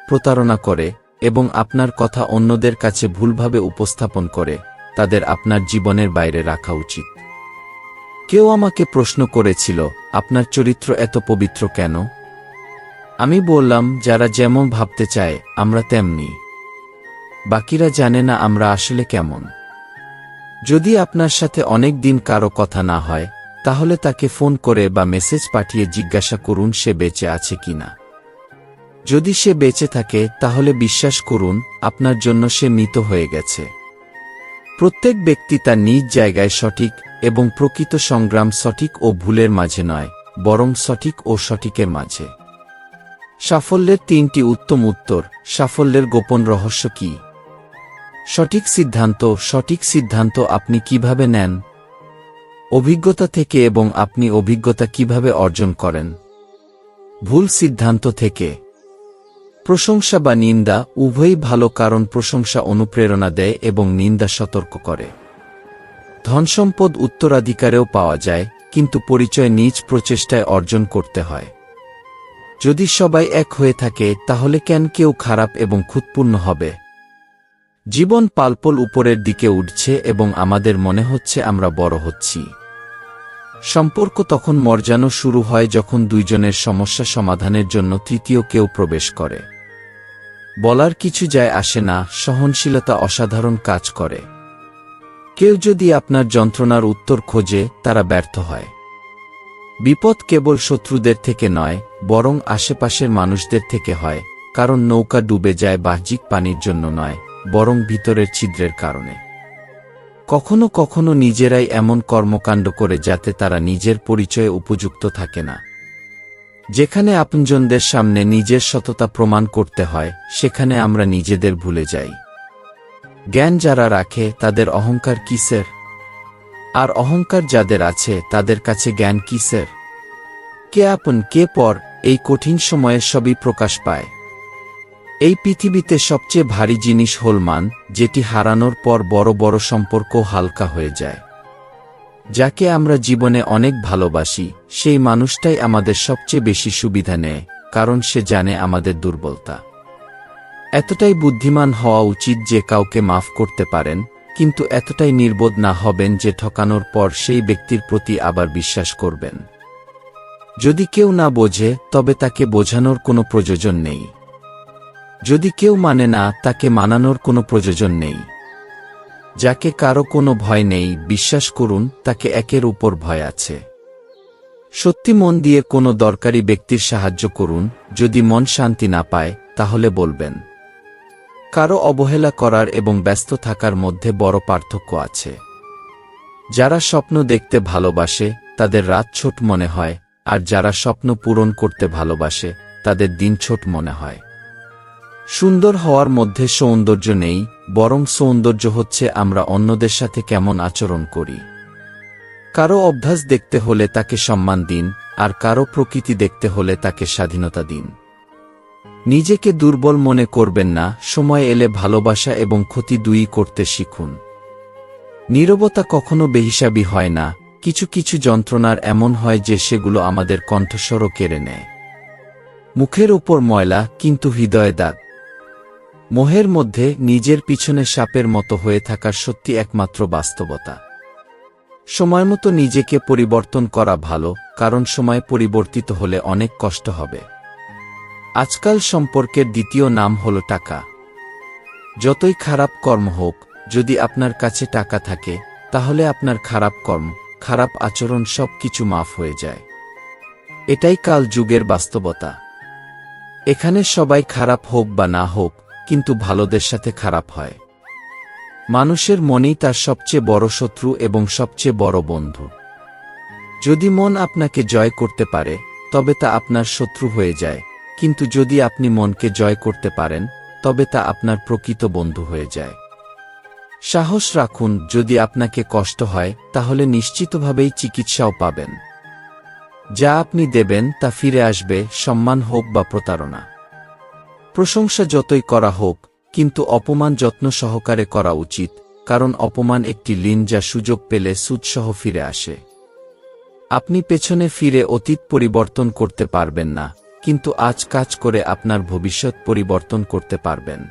প্রতারণা করে এবং আপনার কথা অন্যদের কাছে ভুলভাবে উপস্থাপন করে তাদের আপনার জীবনের বাইরে রাখা উচিত। কেউ আমাকে প্রশ্ন করেছিল, আপনার চরিত্র এত পবিত্র কেন? আমি বললাম, যারা যেমন ভাবতে চায় আমরা তেমনি। বাকিরা জানে না আমরা আসলে কেমন। যদি আপনার সাথে অনেক দিন কারো কথা না হয় তাহলে তাকে ফোন করে বা মেসেজ পাঠিয়ে জিজ্ঞাসা করুন সে বেঁচে আছে কিনা। যদি সে বেঁচে থাকে তাহলে বিশ্বাস করুন আপনার জন্য সে মৃত হয়ে গেছে। প্রত্যেক ব্যক্তি তার নিজ জায়গায় সঠিক এবং প্রকৃত সংগ্রাম সঠিক ও ভুলের মাঝে নয়, বরং সঠিক ও সঠিকের মাঝে। সাফল্যের 3টি উত্তম উত্তর। সাফল্যের গোপন রহস্য কি? সঠিক সিদ্ধান্ত আপনি কিভাবে নেন? অভিজ্ঞতা থেকে এবং আপনি অভিজ্ঞতা কিভাবে অর্জন করেন? ভুল সিদ্ধান্ত থেকে। প্রশংসা বা নিন্দা উভয়ই ভালো, কারণ প্রশংসা অনুপ্রেরণা দেয় এবং নিন্দা সতর্ক করে। ধনসম্পদ উত্তরাধিকারেও পাওয়া যায়, কিন্তু পরিচয় নিজ প্রচেষ্টায় অর্জন করতে হয়। যদি সবাই এক হয়ে থাকে তাহলে কেন কেউ খারাপ এবং খুঁতপূর্ণ হবে? জীবন পালপল উপরের দিকে উঠছে এবং আমাদের মনে হচ্ছে আমরা বড় হচ্ছি। সম্পর্ক তখন মর্যানো শুরু হয় যখন দুইজনের সমস্যা সমাধানের জন্য তৃতীয় কেউ প্রবেশ করে। বলার কিছু যায় আসে না, সহনশীলতা অসাধারণ কাজ করে। কেউ যদি আপনার যন্ত্রণার উত্তর খোঁজে তারা ব্যর্থ হয়। বিপদ কেবল শত্রুদের থেকে নয়, বরং আশেপাশের মানুষদের থেকে হয়, কারণ নৌকা ডুবে যায় বাহ্যিক পানির জন্য নয়, বরং ভিতরের ছিদ্রের কারণে। কখনো কখনো নিজেরাই এমন কর্মকাণ্ড করে যাতে তারা নিজের পরিচয়ে উপযুক্ত থাকে না। যেখানে আপনজনদের সামনে নিজের সততা প্রমাণ করতে হয় সেখানে আমরা নিজেদের ভুলে যাই। জ্ঞান যারা রাখে তাদের অহংকার কিসের? আর অহংকার যাদের আছে তাদের কাছে জ্ঞান কিসের? কে আপন কে পর, এই কঠিন সময়ে সবই প্রকাশ পায়। এই পৃথিবীতে সবচেয়ে ভারী জিনিস হল মান, যেটি হারানোর পর বড় বড় সম্পর্ক হালকা হয়ে যায়। যাকে আমরা জীবনে অনেক ভালোবাসি সেই মানুষটাই আমাদের সবচেয়ে বেশি সুবিধা নেয়, কারণ সে জানে আমাদের দুর্বলতা। এতটাই বুদ্ধিমান হওয়া উচিত যে কাউকে মাফ করতে পারেন, কিন্তু এতটাই নির্বোধ না হবেন যে ঠকানোর পর সেই ব্যক্তির প্রতি আবার বিশ্বাস করবেন। যদি কেউ না বোঝে তবে তাকে বোঝানোর কোনো প্রয়োজন নেই। যদি কেউ মানে না তাকে মানানোর কোনো প্রয়োজন নেই। যাকে কারো কোনো ভয় নেই বিশ্বাস করুন তাকে একের উপর ভয় আছে। সত্যি মন দিয়ে কোনো দরকারি ব্যক্তির সাহায্য করুন, যদি মন শান্তি না পায় তাহলে বলবেন। কারো অবহেলা করার এবং ব্যস্ত থাকার মধ্যে বড় পার্থক্য আছে। যারা স্বপ্ন দেখতে ভালোবাসে তাদের রাত ছোট মনে হয়, আর যারা স্বপ্ন পূরণ করতে ভালোবাসে তাদের দিন ছোট মনে হয়। সুন্দর হওয়ার মধ্যে সৌন্দর্য নেই, বরং সৌন্দর্য হচ্ছে আমরা অন্যদের সাথে কেমন আচরণ করি। কারো অভ্যাস দেখতে হলে তাকে সম্মান দিন, আর কারো প্রকৃতি দেখতে হলে তাকে স্বাধীনতা দিন। নিজেকে দুর্বল মনে করবেন না, সময় এলে ভালোবাসা এবং ক্ষতি দুই করতে শিখুন। নীরবতা কখনো বেহিসাবি হয় না, কিছু কিছু যন্ত্রণার এমন হয় যে সেগুলো আমাদের কণ্ঠস্বরও কেড়ে নেয়। মুখের উপর ময়লা কিন্তু হৃদয়ে দাগ। মোহের মধ্যে নিজের পিছনে সাপের মতো হয়ে থাকার সত্যি একমাত্র বাস্তবতা। সময়মতো নিজেকে পরিবর্তন করা ভালো, কারণ সময় পরিবর্তিত হলে অনেক কষ্ট হবে। আজকাল সম্পর্কের দ্বিতীয় নাম হল টাকা। যতই খারাপ কর্ম হোক, যদি আপনার কাছে টাকা থাকে, তাহলে আপনার খারাপ কর্ম, খারাপ আচরণ সব কিছু মাফ হয়ে যায়। এটাই কাল যুগের বাস্তবতা। এখানে সবাই খারাপ হোক বা না হোক, কিন্তু ভালোদের সাথে খারাপ হয়। মানুষের মনই তার সবচেয়ে বড় শত্রু এবং সবচেয়ে বড় বন্ধু। যদি মন আপনাকে জয় করতে পারে, তবে তা আপনার শত্রু হয়ে যায়, কিন্তু যদি আপনি মনকে জয় করতে পারেন, তবে তা আপনার প্রকৃত বন্ধু হয়ে যায়। সাহস রাখুন, যদি আপনাকে কষ্ট হয়, তাহলে নিশ্চিতভাবেই চিকিৎসাও পাবেন। যা আপনি দেবেন তা ফিরে আসবে, সম্মান হোক বা প্রতারণা। প্রশংসা যতই করা হোক, কিন্তু অপমান যত্ন সহকারে করা উচিত, কারণ অপমান একটি ঋণ যা সুযোগ পেলে সুদসহ ফিরে আসে। আপনি পেছনে ফিরে অতীত পরিবর্তন করতে পারবেন না, কিন্তু আজ কাজ করে আপনার ভবিষ্যৎ পরিবর্তন করতে পারবেন।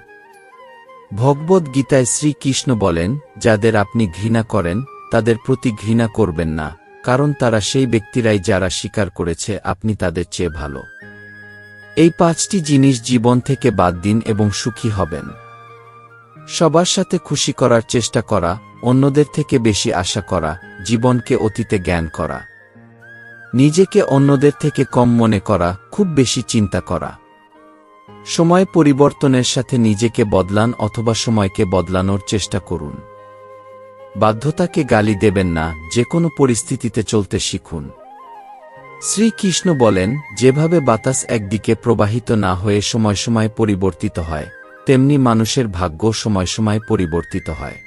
ভগবদ্ গীতায় শ্রীকৃষ্ণ বলেন, যাদের আপনি ঘৃণা করেন, তাদের প্রতি ঘৃণা করবেন না, কারণ তারা সেই ব্যক্তিরাই যারা স্বীকার করেছে আপনি তাদের চেয়ে ভালো। এই 5টি জিনিস জীবন থেকে বাদ দিন এবং সুখী হবেন। সবার সাথে খুশি করার চেষ্টা করা, অন্যদের থেকে বেশি আশা করা, জীবনকে অতীতে জ্ঞান করা, নিজেকে অন্যদের থেকে কম মনে করা, খুব বেশি চিন্তা করা। সময় পরিবর্তনের সাথে নিজেকে বদলান অথবা সময়কে বদলানোর চেষ্টা করুন। বাধ্যতাকে গালি দেবেন না, যে কোনো পরিস্থিতিতে চলতে শিখুন। শ্রীকৃষ্ণ বলেন, যেভাবে বাতাস একদিকে প্রবাহিত না হয়ে সময় সময় পরিবর্তিত হয়, তেমনি মানুষের ভাগ্য সময় সময় পরিবর্তিত হয়।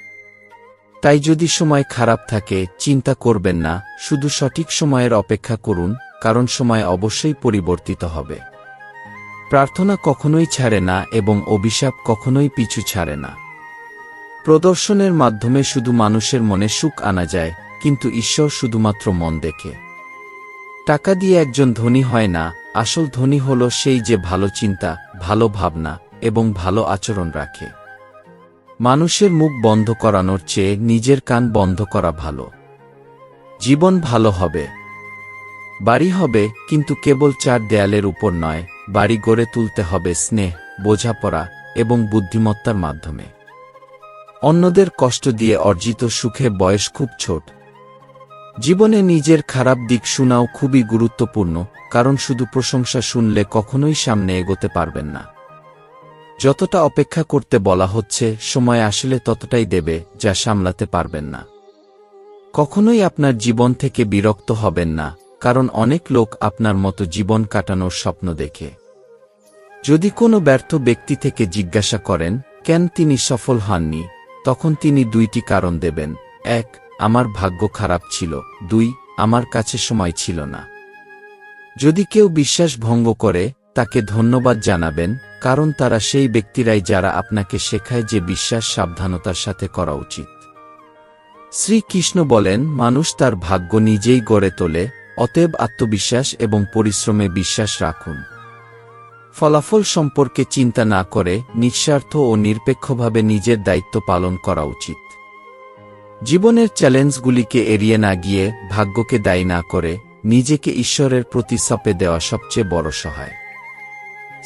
তাই যদি সময় খারাপ থাকে, চিন্তা করবেন না, শুধু সঠিক সময়ের অপেক্ষা করুন, কারণ সময় অবশ্যই পরিবর্তিত হবে। প্রার্থনা কখনোই ছাড়ে না এবং অভিশাপ কখনোই পিছু ছাড়ে না। প্রদর্শনের মাধ্যমে শুধু মানুষের মনে সুখ আনা যায়, কিন্তু ঈশ্বর শুধুমাত্র মন দেখে। টাকা দিয়ে একজন ধনী হয় না, আসল ধনী হল সেই যে ভালো চিন্তা, ভালো ভাবনা এবং ভালো আচরণ রাখে। মানুষের মুখ বন্ধ করানোর চেয়ে নিজের কান বন্ধ করা ভালো। জীবন ভালো হবে, বাড়ি হবে, কিন্তু কেবল 4 দেয়ালের উপর নয়, বাড়ি গড়ে তুলতে হবে স্নেহ, বোঝাপড়া এবং বুদ্ধিমত্তার মাধ্যমে। অন্যদের কষ্ট দিয়ে অর্জিত সুখে বয়স খুব ছোট। জীবনে নিজের খারাপ দিক শোনাও খুবই গুরুত্বপূর্ণ, কারণ শুধু প্রশংসা শুনলে কখনোই সামনে এগোতে পারবেন না। যতটা অপেক্ষা করতে বলা হচ্ছে, সময় আসলে ততটাই দেবে যা সামলাতে পারবেন না। কখনোই আপনার জীবন থেকে বিরক্ত হবেন না, কারণ অনেক লোক আপনার মতো জীবন কাটানোর স্বপ্ন দেখে। যদি কোনো ব্যর্থ ব্যক্তি থেকে জিজ্ঞাসা করেন কেন তিনি সফল হননি, তখন তিনি 2টি কারণ দেবেন। 1, আমার ভাগ্য খারাপ ছিল, 2, আমার কাছে সময় ছিল না। যদি কেউ বিশ্বাস ভঙ্গ করে, তাকে ধন্যবাদ জানাবেন, কারণ তারা সেই ব্যক্তিরাই যারা আপনাকে শেখায় যে বিশ্বাস সাবধানতার সাথে করা উচিত। শ্রীকৃষ্ণ বলেন, মানুষ তার ভাগ্য নিজেই গড়ে তোলে, অতএব আত্মবিশ্বাস এবং পরিশ্রমে বিশ্বাস রাখুন। ফলাফল সম্পর্কে চিন্তা না করে নিঃস্বার্থ ও নিরপেক্ষভাবে নিজের দায়িত্ব পালন করা উচিত। জীবনের চ্যালেঞ্জগুলিকে এড়িয়ে না গিয়ে, ভাগ্যকে দায়ী না করে, নিজেকে ঈশ্বরের প্রতি সঁপে দেওয়া সবচেয়ে বড় সহায়।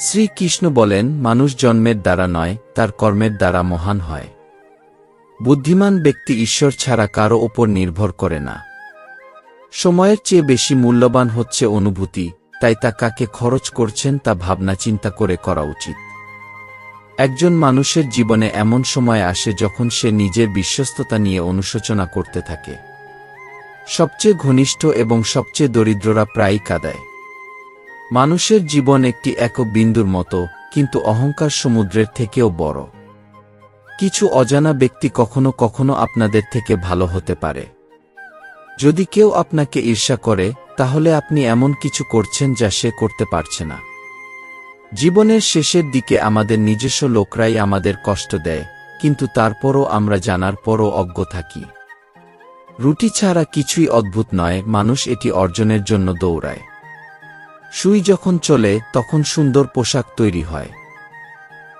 শ্রীকৃষ্ণ বলেন, মানুষ জন্মের দ্বারা নয়, তার কর্মের দ্বারা মহান হয়। বুদ্ধিমান ব্যক্তি ঈশ্বর ছাড়া কারো ওপর নির্ভর করে না। সময়ের চেয়ে বেশি মূল্যবান হচ্ছে অনুভূতি, তাই তা কাকে খরচ করছেন তা ভাবনা চিন্তা করে করা উচিত। একজন মানুষের জীবনে এমন সময় আসে যখন সে নিজের বিশ্বস্ততা নিয়ে অনুশোচনা করতে থাকে। সবচেয়ে ঘনিষ্ঠ এবং সবচেয়ে দরিদ্ররা প্রায়ই কাঁদায়। মানুষের জীবন একটি একক বিন্দুর মতো, কিন্তু অহংকার সমুদ্রের থেকেও বড়। কিছু অজানা ব্যক্তি কখনো কখনো আপনাদের থেকে ভালো হতে পারে। যদি কেউ আপনাকে ঈর্ষা করে, তাহলে আপনি এমন কিছু করছেন যা সে করতে পারছে না। জীবনের শেষের দিকে আমাদের নিজস্ব লোকরাই আমাদের কষ্ট দেয়, কিন্তু তারপরও আমরা জানার পরও অজ্ঞ থাকি। রুটি ছাড়া কিছুই অদ্ভুত নয়, মানুষ এটি অর্জনের জন্য দৌড়ায়। সুই যখন চলে, তখন সুন্দর পোশাক তৈরি হয়।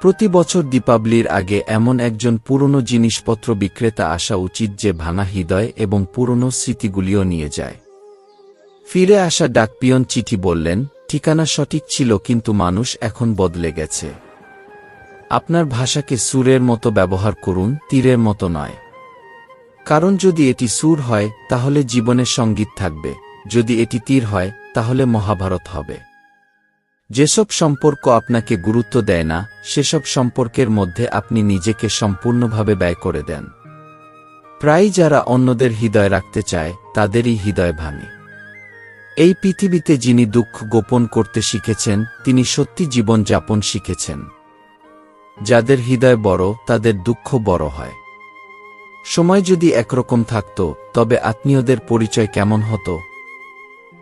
প্রতি বছর দীপাবলির আগে এমন একজন পুরনো জিনিসপত্র বিক্রেতা আসা উচিত যে ভাঙা হৃদয় এবং পুরনো স্মৃতিগুলিও নিয়ে যায়। ফিরে আসা ডাকপিয়ন চিঠি বললেন, ঠিকানা সঠিক ছিল কিন্তু মানুষ এখন বদলে গেছে। আপনার ভাষাকে সুরের মতো ব্যবহার করুন, তীরের মতো নয়। কারণ যদি এটি সুর হয় তাহলে জীবনের সঙ্গীত থাকবে, যদি এটি তীর হয় তাহলে মহাভারত হবে। যেসব সম্পর্ক আপনাকে গুরুত্ব দেয় না সেসব সম্পর্কের মধ্যে আপনি নিজেকে সম্পূর্ণভাবে ব্যয় করে দেন। প্রায় যারা অন্যদের হৃদয় রাখতে চায় তাদেরই হৃদয় ভাঙে। এই পৃথিবীতে যিনি দুঃখ গোপন করতে শিখেছেন তিনি সত্যি জীবন যাপন শিখেছেন। যাদের হৃদয় বড় তাদের দুঃখ বড় হয়। সময় যদি একরকম থাকত তবে আত্মীয়দের পরিচয় কেমন হতো?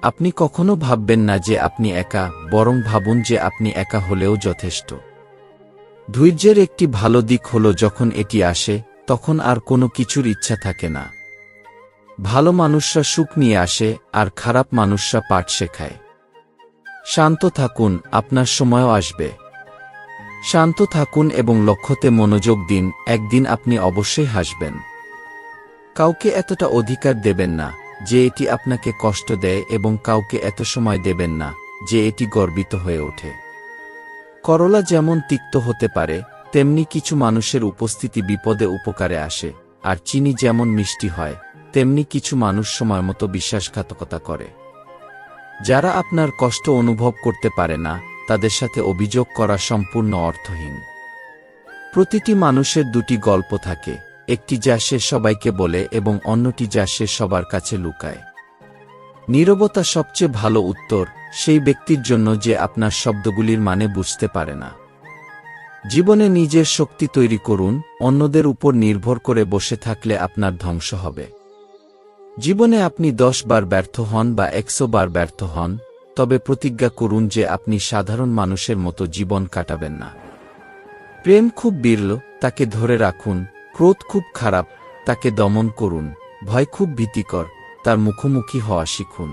আপনি কখনো ভাববেন না যে আপনি একা, বরং ভাবুন যে আপনি একা হলেও যথেষ্ট। ধৈর্যের একটি ভালো দিক হলো যখন এটি আসে তখন আর কোনো কিছুর ইচ্ছা থাকে না। ভালো মানুষরা সুখ নিয়ে আসে আর খারাপ মানুষরা পাঠ শেখায়। শান্ত থাকুন, আপনার সময়ও আসবে। শান্ত থাকুন এবং লক্ষ্যতে মনোযোগ দিন, একদিন আপনি অবশ্যই হাসবেন। কাউকে এতটা অধিকার দেবেন না যে এটি আপনাকে কষ্ট দেয় এবং কাউকে এত সময় দেবেন না যে এটি গর্বিত হয়ে ওঠে। করলা যেমন তিক্ত হতে পারে তেমনি কিছু মানুষের উপস্থিতি বিপদে উপকারে আসে, আর চিনি যেমন মিষ্টি হয় তেমনি কিছু মানুষ সময়মতো বিশ্বাসঘাতকতা করে। যারা আপনার কষ্ট অনুভব করতে পারে না তাদের সাথে অভিযোগ করা সম্পূর্ণ অর্থহীন। প্রতিটি মানুষের দুটি গল্প থাকে, একটি যা সে সবাইকে বলে এবং অন্যটি যা সে সবার কাছে লুকায়। নীরবতা সবচেয়ে ভালো উত্তর সেই ব্যক্তির জন্য যে আপনার শব্দগুলির মানে বুঝতে পারে না। জীবনে নিজের শক্তি তৈরি করুন, অন্যদের উপর নির্ভর করে বসে থাকলে আপনার ধ্বংস হবে। জীবনে আপনি 10 বার ব্যর্থ হন বা 100 বার ব্যর্থ হন, তবে প্রতিজ্ঞা করুন যে আপনি সাধারণ মানুষের মতো জীবন কাটাবেন না। প্রেম খুব বিরল, তাকে ধরে রাখুন। ক্রোধ খুব খারাপ, তাকে দমন করুন। ভয় খুব ভীতিকর, তার মুখোমুখি হওয়া শিখুন।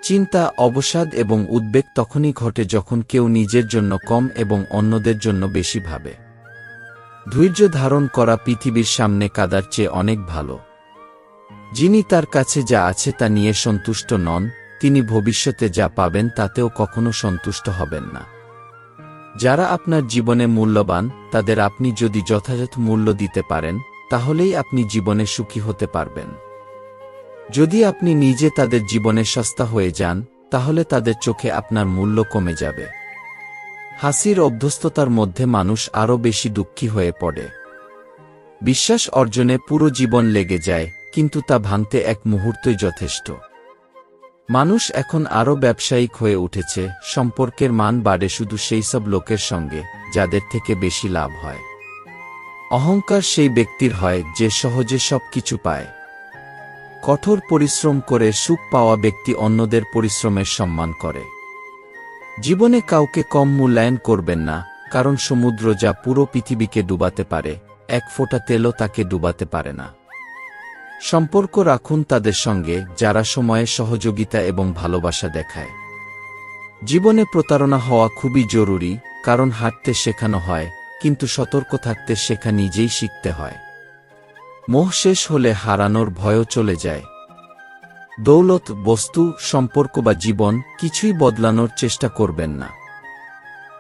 চিন্তা, অবসাদ এবং উদ্বেগ তখনই ঘটে যখন কেউ নিজের জন্য কম এবং অন্যদের জন্য বেশি ভাবে। ধৈর্য ধারণ করা পৃথিবীর সামনে কাদার চেয়ে অনেক ভালো। যিনি তার কাছে যা আছে তা নিয়ে সন্তুষ্ট নন, তিনি ভবিষ্যতে যা পাবেন তাতেও কখনো সন্তুষ্ট হবেন না। যারা আপনার জীবনে মূল্যবান তাদের আপনি যদি যথাযথ মূল্য দিতে পারেন তাহলেই আপনি জীবনে সুখী হতে পারবেন। যদি আপনি নিজে তাদের জীবনে সস্তা হয়ে যান তাহলে তাদের চোখে আপনার মূল্য কমে যাবে। হাসির অভ্যস্ততার মধ্যে মানুষ আরও বেশি দুঃখী হয়ে পড়ে। বিশ্বাস অর্জনে পুরো জীবন লেগে যায় কিন্তু তা ভাঙতে এক মুহূর্তই যথেষ্ট। মানুষ এখন আরও ব্যবসায়িক হয়ে উঠেছে, সম্পর্কের মান বাড়ে শুধু সেই সব লোকের সঙ্গে যাদের থেকে বেশি লাভ হয়। অহংকার সেই ব্যক্তির হয় যে সহজে সব কিছু পায়। কঠোর পরিশ্রম করে সুখ পাওয়া ব্যক্তি অন্যদের পরিশ্রমের সম্মান করে। জীবনে কাউকে কম মূল্যায়ন করবেন না, কারণ সমুদ্র যা পুরো পৃথিবীকে ডুবাতে পারে এক ফোঁটা তেলও তাকে ডুবাতে পারে না। সম্পর্ক রাখুন তাদের সঙ্গে যারা সময়ে সহযোগিতা এবং ভালোবাসা দেখায়। জীবনে প্রতারণা হওয়া খুবই জরুরি, কারণ হাঁটতে শেখানো হয় কিন্তু সতর্ক থাকতে শেখা নিজেই শিখতে হয়। মোহ শেষ হলে হারানোর ভয়ও চলে যায়। দৌলত, বস্তু, সম্পর্ক বা জীবন কিছুই বদলানোর চেষ্টা করবেন না।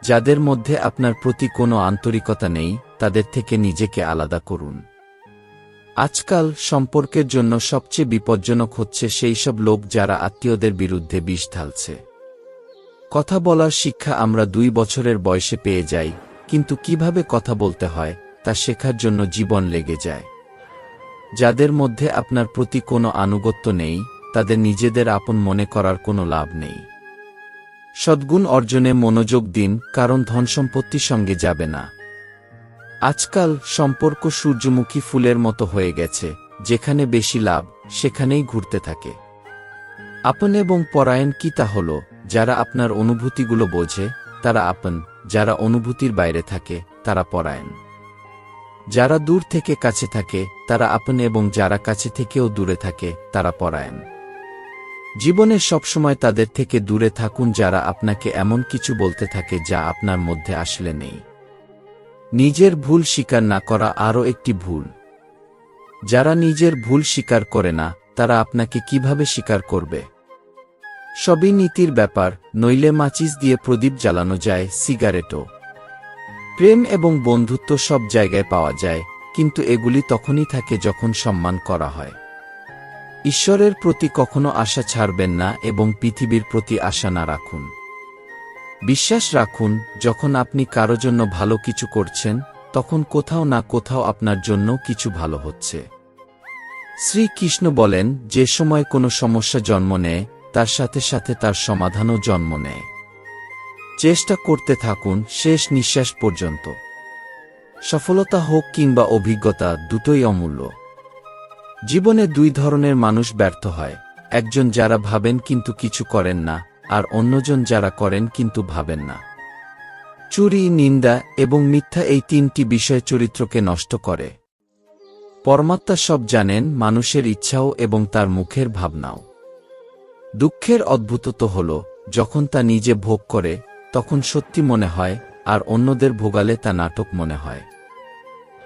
যাদের মধ্যে আপনার প্রতি কোনো আন্তরিকতা নেই তাদের থেকে নিজেকে আলাদা করুন। আজকাল সম্পর্কের জন্য সবচেয়ে বিপজ্জনক হচ্ছে সেই সব লোক যারা আত্মীয়দের বিরুদ্ধে বিষ ঢালছে। কথা বলার শিক্ষা আমরা 2 বছরের বয়সে পেয়ে যাই, কিন্তু কিভাবে কথা বলতে হয় তা শেখার জন্য জীবন লেগে যায়। যাদের মধ্যে আপনার প্রতি কোনো আনুগত্য নেই তাদের নিজেদের আপন মনে করার কোনো লাভ নেই। সদ্গুণ অর্জনে মনোযোগ দিন, কারণ ধনসম্পত্তির সঙ্গে যাবে না। আজকাল সম্পর্ক সূর্যমুখী ফুলের মতো হয়ে গেছে, যেখানে বেশি লাভ সেখানেই ঘুরতে থাকে। আপন এবং পরায়ণ কি তা হলো, যারা আপনার অনুভূতিগুলো বোঝে তারা আপন, যারা অনুভূতির বাইরে থাকে তারা পরায়ণ। যারা দূর থেকে কাছে থাকে তারা আপন এবং যারা কাছে থেকেও দূরে থাকে তারা পরায়ণ। জীবনে সবসময় তাদের থেকে দূরে থাকুন যারা আপনাকে এমন কিছু বলতে থাকে যা আপনার মধ্যে আসলে নেই। নিজের ভুল স্বীকার না করা আরও একটি ভুল। যারা নিজের ভুল স্বীকার করে না, তারা আপনাকে কিভাবে স্বীকার করবে? সবই নীতির ব্যাপার, নইলে মাচিস দিয়ে প্রদীপ জ্বালানো যায়, সিগারেটও। প্রেম এবং বন্ধুত্ব সব জায়গায় পাওয়া যায়, কিন্তু এগুলি তখনই থাকে যখন সম্মান করা হয়। ঈশ্বরের প্রতি কখনো আশা ছাড়বেন না এবং পৃথিবীর প্রতি আশা না রাখুন। বিশ্বাস রাখুন, যখন আপনি কারো জন্য ভালো কিছু করছেন, তখন কোথাও না কোথাও আপনার জন্য কিছু ভালো হচ্ছে। শ্রীকৃষ্ণ বলেন, যে সময় কোনো সমস্যা জন্ম নেয়, তার সাথে সাথে তার সমাধানও জন্ম নেয়। চেষ্টা করতে থাকুন শেষ নিঃশ্বাস পর্যন্ত। সফলতা হোক কিংবা অভিজ্ঞতা, দুটোই অমূল্য। জীবনে দুই ধরনের মানুষ ব্যর্থ হয়, একজন যারা ভাবেন কিন্তু কিছু করেন না, আর অন্যজন যারা করেন কিন্তু ভাবেন না। চুরি, নিন্দা এবং মিথ্যা, এই তিনটি বিষয় চরিত্রকে নষ্ট করে। পরমাত্মা সব জানেন, মানুষের ইচ্ছাও এবং তার মুখের ভাবনাও। দুঃখের অদ্ভুতত্ব হল, যখন তা নিজে ভোগ করে তখন সত্যি মনে হয়, আর অন্যদের ভোগালে তা নাটক মনে হয়।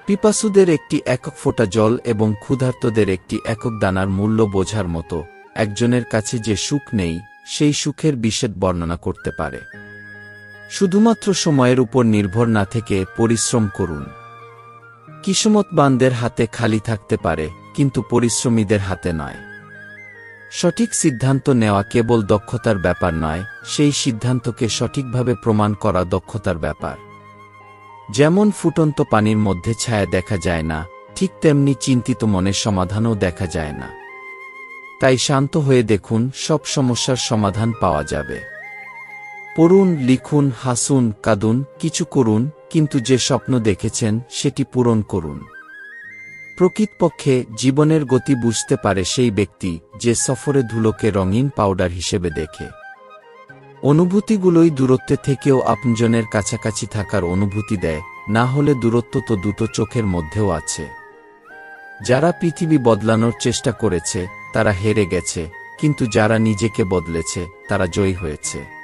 পিপাসুদের একটি একক ফোঁটা জল এবং ক্ষুধার্তদের একটি একক দানার মূল্য বোঝার মতো, একজনের কাছে যে সুখ নেই, সেই সুখের বিশেষ বর্ণনা করতে পারে। শুধুমাত্র সময়ের উপর নির্ভর না থেকে পরিশ্রম করুন। কিসমতবানদের হাতে খালি থাকতে পারে, কিন্তু পরিশ্রমীদের হাতে নয়। সঠিক সিদ্ধান্ত নেওয়া কেবল দক্ষতার ব্যাপার নয়, সেই সিদ্ধান্তকে সঠিকভাবে প্রমাণ করা দক্ষতার ব্যাপার। যেমন ফুটন্ত পানির মধ্যে ছায়া দেখা যায় না, ঠিক তেমনি চিন্তিত মনের সমাধানও দেখা যায় না। তাই শান্ত হয়ে দেখুন, সব সমস্যার সমাধান পাওয়া যাবে। পড়ুন, লিখুন, হাসুন, কাঁদুন, কিছু করুন, কিন্তু যে স্বপ্ন দেখেছেন সেটি পূরণ করুন। প্রকৃতপক্ষে জীবনের গতি বুঝতে পারে সেই ব্যক্তি যে সফরে ধুলোকে রঙিন পাউডার হিসেবে দেখে। অনুভূতিগুলোই দূরত্বে থেকেও আপনজনের কাছাকাছি থাকার অনুভূতি দেয়, না হলে দূরত্ব তো দুটো চোখের মধ্যেও আছে। যারা পৃথিবী বদলানোর চেষ্টা করেছে তারা হেরে গেছে, কিন্তু যারা নিজেকে বদলেছে তারা জয়ী হয়েছে।